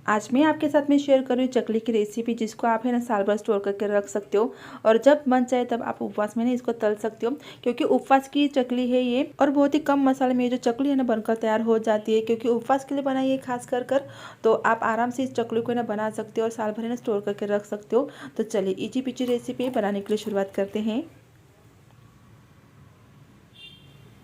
आज मैं आपके साथ में शेयर कर रही हूँ चकली की रेसिपी, जिसको आप है ना साल भर स्टोर करके रख सकते हो और जब मन चाहे तब आप उपवास में ना इसको तल सकते हो, क्योंकि उपवास की चकली है ये। और बहुत ही कम मसाले में ये जो चकली है ना बनकर तैयार हो जाती है, क्योंकि उपवास के लिए बनाई है खास कर तो आप आराम से इस चकली को ना बना सकते हो और साल भर ना स्टोर करके रख सकते हो। तो चलिए इजी पिची रेसिपी बनाने के लिए शुरुआत करते हैं।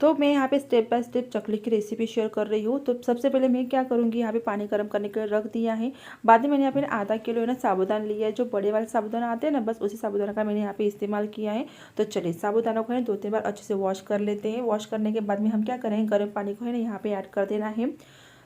तो मैं यहाँ पे स्टेप बाय स्टेप चकली की रेसिपी शेयर कर रही हूँ। तो सबसे पहले मैं क्या करूँगी, यहाँ पे पानी गर्म करने के लिए रख दिया है। बाद में मैंने यहाँ पे आधा किलो है ना साबूदाना लिया है, जो बड़े वाले साबूदाना आते हैं ना, बस उसी साबूदाना का मैंने यहाँ पे इस्तेमाल किया है। तो चलिए साबूदाना को है 2-3 बार अच्छे से वॉश कर लेते हैं। वॉश करने के बाद में हम क्या करेंगे, गर्म पानी को है ना यहाँ पे ऐड कर देना है।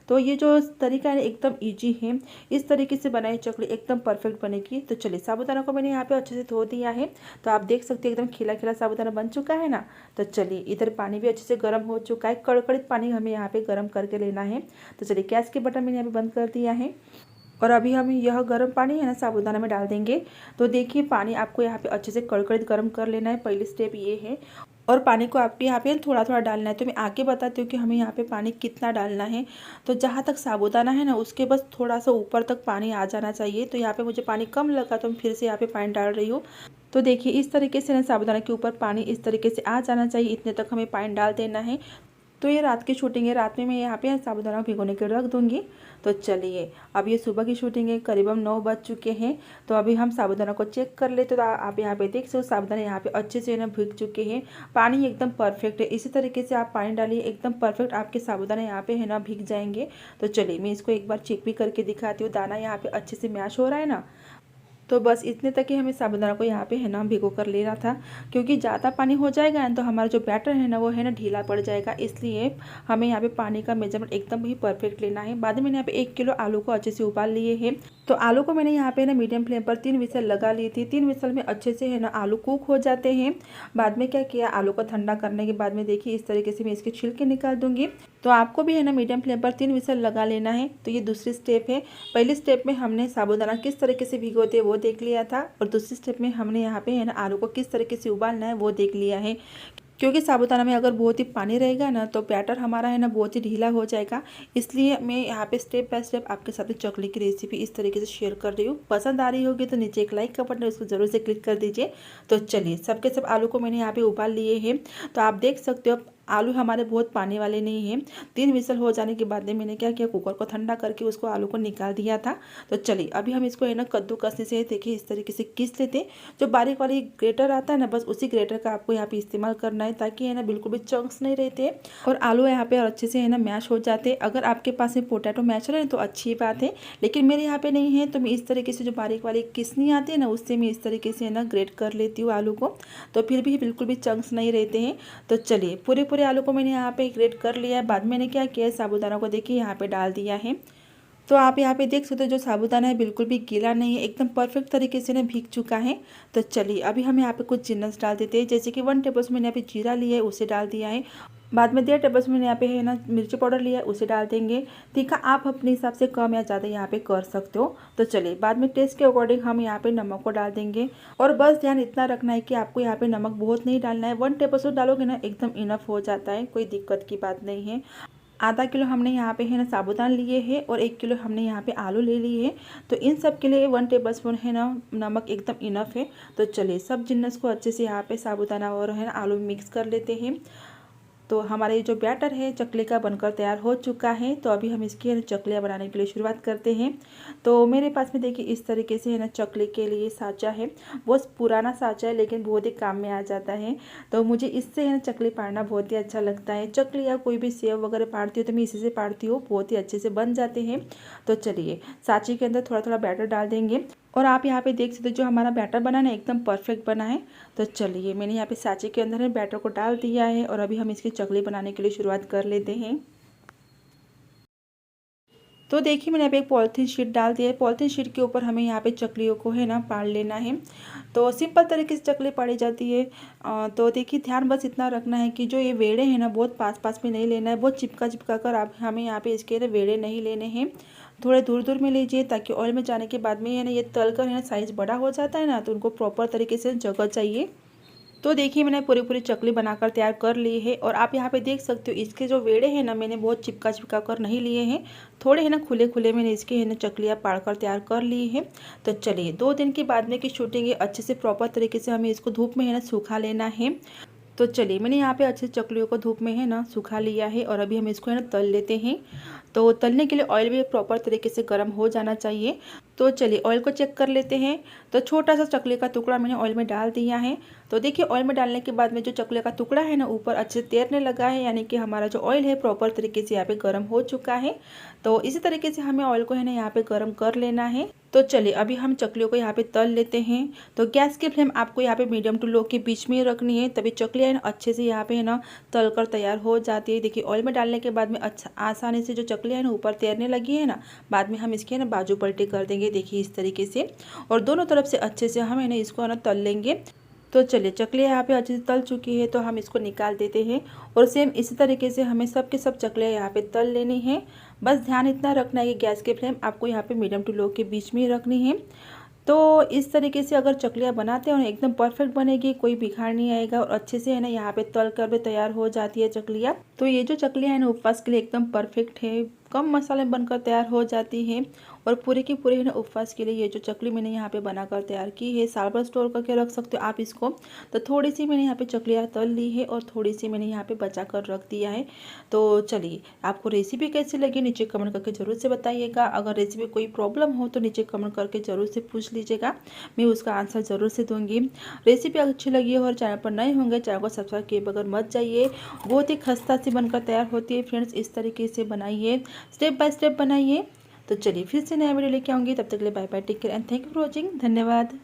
तो ये जो तरीका है एकदम इजी है, इस तरीके से बनाई चकली एकदम परफेक्ट बनेगी। तो चलिए साबूदाना को मैंने यहाँ पे अच्छे से धो दिया है। तो आप देख सकते हैं एकदम खिला खिला साबूदाना बन चुका है ना। तो चलिए इधर पानी भी अच्छे से गर्म हो चुका है, कड़कड़ित पानी हमें यहाँ पे गर्म करके लेना है। तो चलिए गैस के बटन मैंने यहाँ पे बंद कर दिया है और अभी हम यह गर्म पानी है ना साबूदाना में डाल देंगे। तो देखिए पानी आपको यहाँ पे अच्छे से कड़कड़ित गर्म कर लेना है, पहली स्टेप ये है। और पानी को आप यहाँ पे थोड़ा थोड़ा डालना है। तो मैं आगे बताती हूँ कि हमें यहाँ पे पानी कितना डालना है। तो जहाँ तक साबूदाना है ना उसके बस थोड़ा सा ऊपर तक पानी आ जाना चाहिए। तो यहाँ पे मुझे पानी कम लगा तो मैं फिर से यहाँ पे पानी डाल रही हूँ। तो देखिए इस तरीके से ना साबूदाना के ऊपर पानी इस तरीके से आ जाना चाहिए, इतने तक हमें पानी डाल देना है। तो ये रात की शूटिंग है, रात में मैं यहाँ पे साबूदाना भिगोने के रख दूँगी। तो चलिए अब ये सुबह की शूटिंग है, करीबन 9 बज चुके हैं। तो अभी हम साबूदाना को चेक कर लेते। तो आप यहाँ पे देख सकते हो साबूदाना यहाँ पे अच्छे से ना भीग चुके हैं, पानी एकदम परफेक्ट है। इसी तरीके से आप पानी डालिए, एकदम परफेक्ट आपके साबूदाना यहाँ पे है ना भीग जाएंगे। तो चलिए मैं इसको एक बार चेक भी करके दिखाती हूँ, दाना यहाँ पे अच्छे से मैश हो रहा है ना। तो बस इतने तक ही हमें साबूदाना को यहाँ पे है ना भिगो कर लेना था, क्योंकि ज़्यादा पानी हो जाएगा ना तो हमारा जो बैटर है ना वो है ना ढीला पड़ जाएगा। इसलिए हमें यहाँ पे पानी का मेजरमेंट एकदम ही परफेक्ट लेना है। बाद में मैंने यहाँ पे 1 किलो आलू को अच्छे से उबाल लिए हैं। तो आलू को मैंने यहाँ पे ना मीडियम फ्लेम पर 3 विसल लगा ली थी। 3 विसल में अच्छे से है ना आलू कुक हो जाते हैं। बाद में क्या किया, आलू को ठंडा करने के बाद में देखिए इस तरीके से मैं इसके छिलके निकाल दूंगी। तो आपको भी है ना मीडियम फ्लेम पर 3 विसल लगा लेना है। तो ये दूसरी स्टेप है। पहली स्टेप में हमने साबूदाना किस तरीके से भिगोते हैं वो देख लिया था, और दूसरी स्टेप में हमने यहाँ पे है ना आलू को किस तरीके से उबालना है वो देख लिया है। क्योंकि साबूदाना में अगर बहुत ही पानी रहेगा ना तो बैटर हमारा है ना बहुत ही ढीला हो जाएगा। इसलिए मैं यहाँ पे स्टेप बाय स्टेप आपके साथ चकली की रेसिपी इस तरीके से शेयर कर रही हूँ। पसंद आ रही होगी तो नीचे एक लाइक का बटन है, उसको ज़रूर से क्लिक कर दीजिए। तो चलिए सबके सब आलू को मैंने यहाँ पे उबाल लिए हैं। तो आप देख सकते हो आलू हमारे बहुत पानी वाले नहीं हैं। 3 विसल हो जाने के बाद में मैंने क्या किया, कुकर को ठंडा करके उसको आलू को निकाल दिया था। तो चलिए अभी हम इसको है ना कद्दू कसने से देखिए इस तरीके से घिस लेते हैं। जो बारीक वाली ग्रेटर आता है ना, बस उसी ग्रेटर का आपको यहाँ पे इस्तेमाल करना है, ताकि है ना बिल्कुल भी चंक्स नहीं रहते और आलू यहाँ पे अच्छे से है ना मैश हो जाते हैं। अगर आपके पास में पोटैटो मैशर है तो अच्छी बात है, लेकिन मेरे यहाँ पे नहीं है। तो मैं इस तरीके से जो बारीक वाली किसनी आती है ना उससे मैं इस तरीके से है ना ग्रेट कर लेती हूँ आलू को। तो फिर भी बिल्कुल भी चंक्स नहीं रहते हैं। तो चलिए पूरे पूरे आलू को मैंने यहाँ पे ग्रेट कर लिया है। बाद में मैंने क्या किया है, साबूदाना को देखिए यहाँ पे डाल दिया है। तो आप यहाँ पे देख सकते हो जो साबूदाना है बिल्कुल भी गीला नहीं है, एकदम परफेक्ट तरीके से ना भीग चुका है। तो चलिए अभी हम यहाँ पे कुछ जिन्नस डाल देते हैं, जैसे कि 1 टेबलस्पून मैंने यहाँ पे जीरा लिया है उसे डाल दिया है। बाद में 1.5 टेबलस्पून यहाँ पे है ना मिर्ची पाउडर लिया है उसे डाल देंगे। तीखा आप अपने हिसाब से कम या ज़्यादा यहाँ पे कर सकते हो। तो चलिए बाद में टेस्ट के अकॉर्डिंग हम यहाँ पे नमक को डाल देंगे। और बस ध्यान इतना रखना है कि आपको यहाँ पे नमक बहुत नहीं डालना है। 1 टेबलस्पून डालोगे ना एकदम इनफ हो जाता है, कोई दिक्कत की बात नहीं है। आधा किलो हमने यहाँ पे है ना साबूदाना लिए हैं और 1 किलो हमने यहाँ पे आलू ले लिए हैं। तो इन सब के लिए 1 टेबलस्पून है ना नमक एकदम इनफ है। तो चलिए सब जिन्नस को अच्छे से यहाँ पे साबूदाना और है ना आलू मिक्स कर लेते हैं। तो हमारे जो बैटर है चकले का बनकर तैयार हो चुका है। तो अभी हम इसकी चकलियाँ बनाने के लिए शुरुआत करते हैं। तो मेरे पास में देखिए इस तरीके से है ना चकले के लिए साँचा है। बहुत पुराना साँचा है लेकिन बहुत ही काम में आ जाता है। तो मुझे इससे है ना चकली पाड़ना बहुत ही अच्छा लगता है। चकली या कोई भी सेव वगैरह पाड़ती हूँ तो मैं इसी से पाड़ती हूँ, बहुत ही अच्छे से बन जाते हैं। तो चलिए साँचे के अंदर थोड़ा थोड़ा बैटर डाल देंगे। और आप यहाँ पे देख सकते हो जो हमारा बैटर बना ना एकदम परफेक्ट बना है। तो चलिए मैंने यहाँ पे साँचे के अंदर बैटर को डाल दिया है और अभी हम इसकी चकली बनाने के लिए शुरुआत कर लेते हैं। तो देखिए मैंने यहाँ पे एक पॉलीथीन शीट डाल दिया है। पॉलीथीन शीट के ऊपर हमें यहाँ पे चकलियों को है ना पाड़ लेना है। तो सिंपल तरीके से चकली पाड़ी जाती है। तो देखिए ध्यान बस इतना रखना है कि जो ये वेड़े हैं ना बहुत पास पास में नहीं लेना है, बहुत चिपका चिपका कर आप हमें यहाँ पे इसके वेड़े नहीं लेने हैं। थोड़े दूर दूर में लीजिए, ताकि ऑयल में जाने के बाद में है ना ये तल कर है ना साइज़ बड़ा हो जाता है ना, तो उनको प्रॉपर तरीके से जगह चाहिए। तो देखिए मैंने पूरी पूरी चकली बनाकर तैयार कर ली है। और आप यहाँ पे देख सकते हो इसके जो वेड़े हैं ना, मैंने बहुत चिपका चिपका कर नहीं लिए हैं, थोड़े है ना खुले खुले मैंने इसके है ना चकलियाँ पाड़ कर तैयार कर ली है। तो चलिए 2 दिन के बाद में की शूटिंग है, अच्छे से प्रॉपर तरीके से हमें इसको धूप में है ना सूखा लेना है। तो चलिए मैंने यहाँ पे अच्छे चकलियों को धूप में है ना सुखा लिया है और अभी हम इसको है ना तल लेते हैं। तो तलने के लिए ऑयल भी प्रॉपर तरीके से गर्म हो जाना चाहिए। तो चलिए ऑयल को चेक कर लेते हैं। तो छोटा सा चकले का टुकड़ा मैंने ऑयल में डाल दिया है। तो देखिए ऑयल में डालने के बाद में जो चकले का टुकड़ा है ना ऊपर अच्छे से तैरने लगा है, यानी कि हमारा जो ऑयल है प्रॉपर तरीके से यहाँ पे गर्म हो चुका है। तो इसी तरीके से हमें ऑयल को है ना यहाँ पे गर्म कर लेना है। तो चलिए अभी हम चकलियों को यहाँ पे तल लेते हैं। तो गैस की फ्लेम आपको यहाँ पे मीडियम टू लो के बीच में ही रखनी है, तभी चकलियाँ है ना अच्छे से यहाँ पे है ना तल कर तैयार हो जाती है। देखिए ऑयल में डालने के बाद में अच्छा आसानी से जो चकलियाँ है ना ऊपर तैरने लगी है ना, बाद में हम इसकी है ना बाजू पलटी कर देंगे, देखिए इस तरीके से। और दोनों तरफ से अच्छे से हम है ना इसको है ना तल लेंगे। तो चलिए चकलियाँ यहाँ पे अच्छे से तल चुकी है, तो हम इसको निकाल देते हैं। और सेम इसी तरीके से हमें सब के सब चकलियाँ यहाँ पे तल लेनी है। बस ध्यान इतना रखना है कि गैस की फ्लेम आपको यहाँ पे मीडियम टू लो के बीच में ही रखनी है। तो इस तरीके से अगर चकलियाँ बनाते हो ना एकदम परफेक्ट बनेगी, कोई बिगाड़ नहीं आएगा और अच्छे से है ना यहाँ पे तल कर भी तैयार हो जाती है चकलियाँ। तो ये जो चकलियाँ है ना उपवास के लिए एकदम परफेक्ट है, कम मसाले बनकर तैयार हो जाती है। और पूरे की पूरे है ना उपवास के लिए ये जो चकली मैंने यहाँ पे बनाकर तैयार की है, साल भर स्टोर करके रख सकते हो आप इसको। तो थोड़ी सी मैंने यहाँ पे चकलियाँ तल ली है और थोड़ी सी मैंने यहाँ पे बचा कर रख दिया है। तो चलिए आपको रेसिपी कैसी लगी नीचे कमेंट करके ज़रूर से बताइएगा। अगर रेसिपी कोई प्रॉब्लम हो तो नीचे कमेंट करके ज़रूर से पूछ लीजिएगा, मैं उसका आंसर ज़रूर से दूँगी। रेसिपी अच्छी लगी हो और चैनल पर नए होंगे चैनल को सब्सक्राइब किए बगैर मत जाइए। बहुत ही खस्ता सी बनकर तैयार होती है फ्रेंड्स, इस तरीके से बनाइए, स्टेप बाय स्टेप बनाइए। तो चलिए फिर से नया वीडियो लेके आऊँगी, तब तक के लिए bye bye, take care and thank you for watching. धन्यवाद।